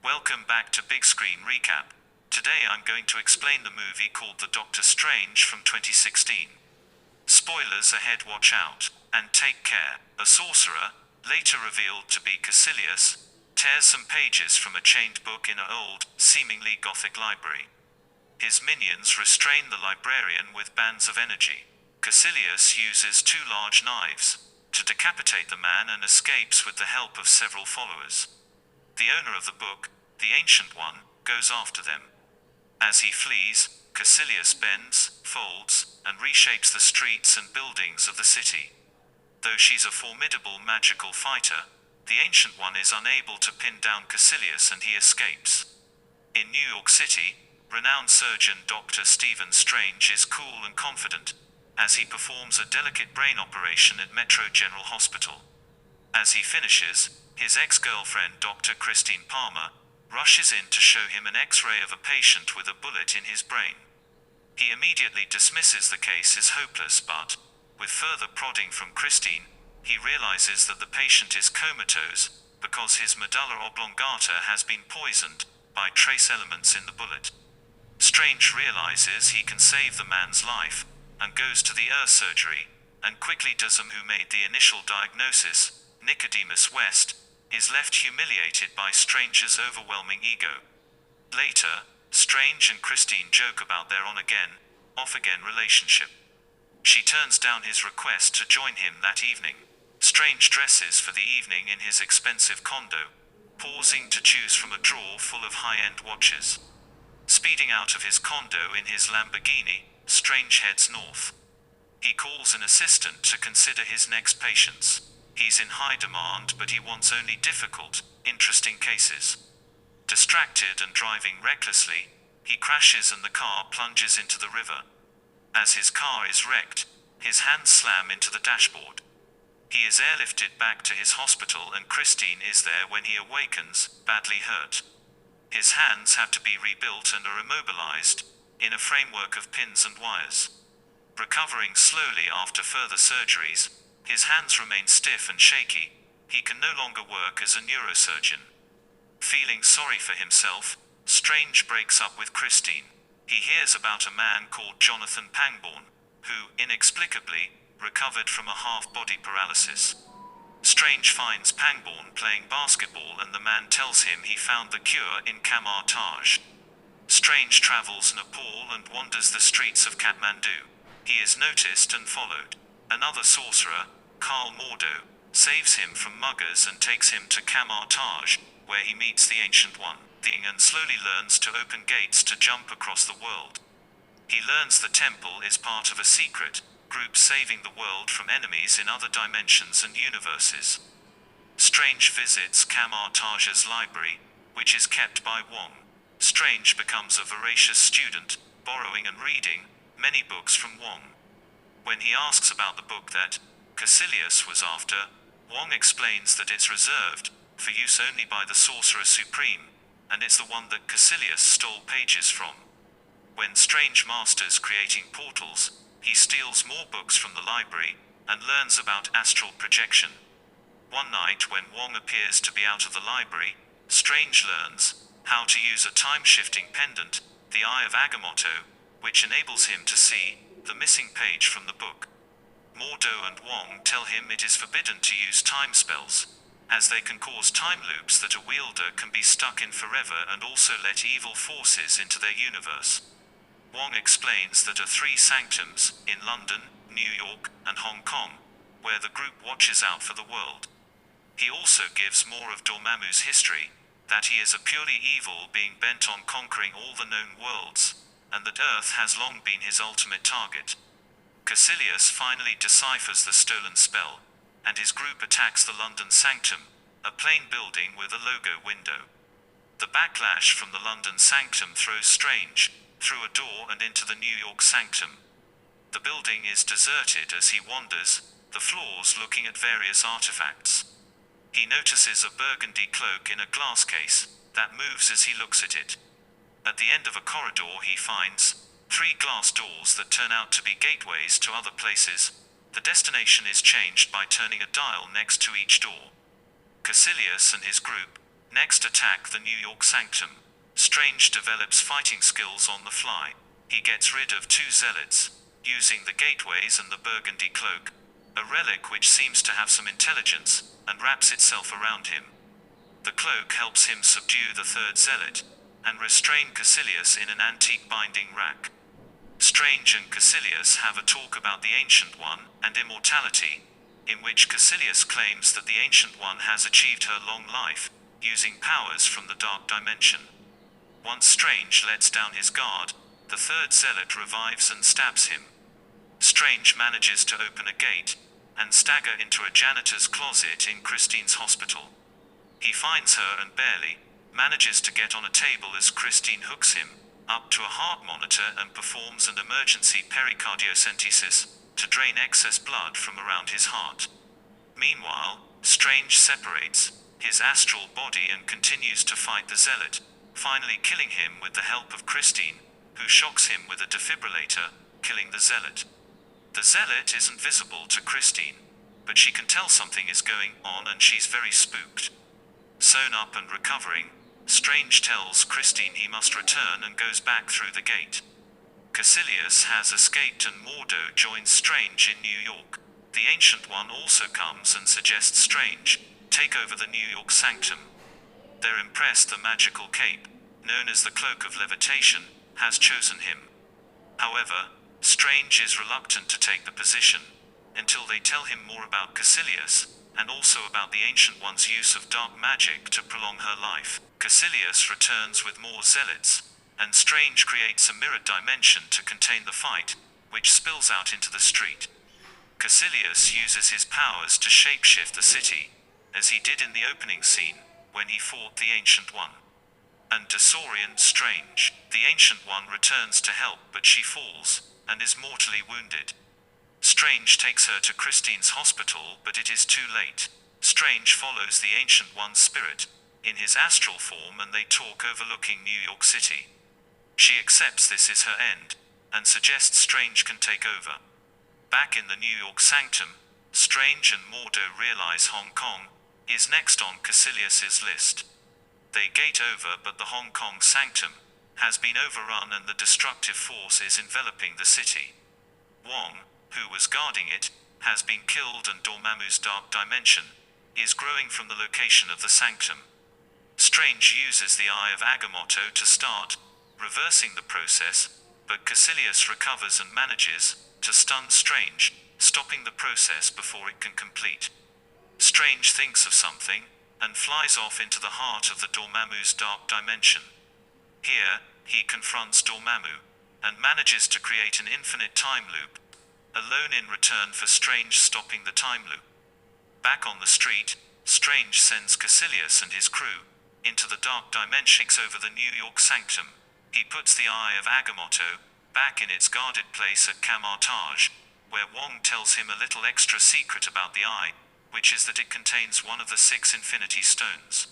Welcome back to Big Screen Recap. Today I'm going to explain the movie called The Doctor Strange from 2016. Spoilers ahead, watch out, and take care. A sorcerer, later revealed to be Caecilius, tears some pages from a chained book in an old, seemingly gothic library. His minions restrain the librarian with bands of energy. Caecilius uses two large knives to decapitate the man and escapes with the help of several followers. The owner of the book, the Ancient One, goes after them. As he flees, Caecilius bends, folds, and reshapes the streets and buildings of the city. Though she's a formidable magical fighter, the Ancient One is unable to pin down Caecilius and he escapes. In New York City, renowned surgeon Dr. Stephen Strange is cool and confident as he performs a delicate brain operation at Metro General Hospital. As he finishes, his ex-girlfriend Dr. Christine Palmer rushes in to show him an X-ray of a patient with a bullet in his brain. He immediately dismisses the case as hopeless, but, with further prodding from Christine, he realizes that the patient is comatose because his medulla oblongata has been poisoned by trace elements in the bullet. Strange realizes he can save the man's life and goes to the surgery and quickly does. Who made the initial diagnosis, Nicodemus West, is left humiliated by Strange's overwhelming ego. Later, Strange and Christine joke about their on-again, off-again relationship. She turns down his request to join him that evening. Strange dresses for the evening in his expensive condo, pausing to choose from a drawer full of high-end watches. Speeding out of his condo in his Lamborghini, Strange heads north. He calls an assistant to consider his next patients. He's in high demand, but he wants only difficult, interesting cases. Distracted and driving recklessly, he crashes and the car plunges into the river. As his car is wrecked, his hands slam into the dashboard. He is airlifted back to his hospital and Christine is there when he awakens, badly hurt. His hands have to be rebuilt and are immobilized, in a framework of pins and wires. Recovering slowly after further surgeries, his hands remain stiff and shaky. He can no longer work as a neurosurgeon. Feeling sorry for himself, Strange breaks up with Christine. He hears about a man called Jonathan Pangborn, who, inexplicably, recovered from a half-body paralysis. Strange finds Pangborn playing basketball and the man tells him he found the cure in Kamar-Taj. Strange travels Nepal and wanders the streets of Kathmandu. He is noticed and followed. Another sorcerer, Karl Mordo, saves him from muggers and takes him to Kamar-Taj, where he meets the Ancient One, and slowly learns to open gates to jump across the world. He learns the temple is part of a secret group saving the world from enemies in other dimensions and universes. Strange visits Kamar-Taj's library, which is kept by Wong. Strange becomes a voracious student, borrowing and reading many books from Wong. When he asks about the book that Caecilius was after, Wong explains that it's reserved for use only by the Sorcerer Supreme, and it's the one that Caecilius stole pages from. When Strange masters creating portals, he steals more books from the library and learns about astral projection. One night when Wong appears to be out of the library, Strange learns how to use a time-shifting pendant, the Eye of Agamotto, which enables him to see the missing page from the book. Mordo and Wong tell him it is forbidden to use time spells, as they can cause time loops that a wielder can be stuck in forever and also let evil forces into their universe. Wong explains that there are 3 sanctums, in London, New York, and Hong Kong, where the group watches out for the world. He also gives more of Dormammu's history, that he is a purely evil being bent on conquering all the known worlds, and that Earth has long been his ultimate target. Caecilius finally deciphers the stolen spell, and his group attacks the London Sanctum, a plain building with a logo window. The backlash from the London Sanctum throws Strange through a door and into the New York Sanctum. The building is deserted as he wanders the floors looking at various artifacts. He notices a burgundy cloak in a glass case that moves as he looks at it. At the end of a corridor he finds 3 glass doors that turn out to be gateways to other places. The destination is changed by turning a dial next to each door. Caecilius and his group Next attack the New York Sanctum. Strange develops fighting skills on the fly. He gets rid of 2 zealots, using the gateways and the burgundy cloak, a relic which seems to have some intelligence, and wraps itself around him. The cloak helps him subdue the 3rd zealot, and restrain Caecilius in an antique binding rack. Strange and Caecilius have a talk about the Ancient One and immortality, in which Caecilius claims that the Ancient One has achieved her long life, using powers from the Dark Dimension. Once Strange lets down his guard, the 3rd zealot revives and stabs him. Strange manages to open a gate, and stagger into a janitor's closet in Christine's hospital. He finds her and barely manages to get on a table as Christine hooks him up to a heart monitor and performs an emergency pericardiocentesis to drain excess blood from around his heart. Meanwhile, Strange separates his astral body and continues to fight the zealot, finally killing him with the help of Christine, who shocks him with a defibrillator, killing the zealot. The zealot isn't visible to Christine, but she can tell something is going on and she's very spooked. Sewn up and recovering, Strange tells Christine he must return and goes back through the gate. Caecilius has escaped and Mordo joins Strange in New York. The Ancient One also comes and suggests Strange take over the New York Sanctum. They're impressed the magical cape, known as the Cloak of Levitation, has chosen him. However, Strange is reluctant to take the position, until they tell him more about Caecilius, and also about the Ancient One's use of dark magic to prolong her life. Caecilius returns with more zealots, and Strange creates a mirrored dimension to contain the fight, which spills out into the street. Caecilius uses his powers to shapeshift the city, as he did in the opening scene, when he fought the Ancient One. And disorient Strange. The Ancient One returns to help, but she falls, and is mortally wounded. Strange takes her to Christine's hospital, but it is too late. Strange follows the Ancient One's spirit, in his astral form, and they talk overlooking New York City. She accepts this is her end, and suggests Strange can take over. Back in the New York Sanctum, Strange and Mordo realize Hong Kong is next on Caecilius's list. They gate over, but the Hong Kong Sanctum has been overrun and the destructive force is enveloping the city. Wong, who was guarding it, has been killed, and Dormammu's dark dimension is growing from the location of the Sanctum. Strange uses the Eye of Agamotto to start reversing the process, but Caecilius recovers and manages to stun Strange, stopping the process before it can complete. Strange thinks of something, and flies off into the heart of the Dormammu's dark dimension. Here, he confronts Dormammu, and manages to create an infinite time loop, alone in return for Strange stopping the time loop. Back on the street, Strange sends Caecilius and his crew into the dark dimension over the New York Sanctum. He puts the Eye of Agamotto back in its guarded place at Camartage, where Wong tells him a little extra secret about the eye, which is that it contains one of the 6 Infinity Stones.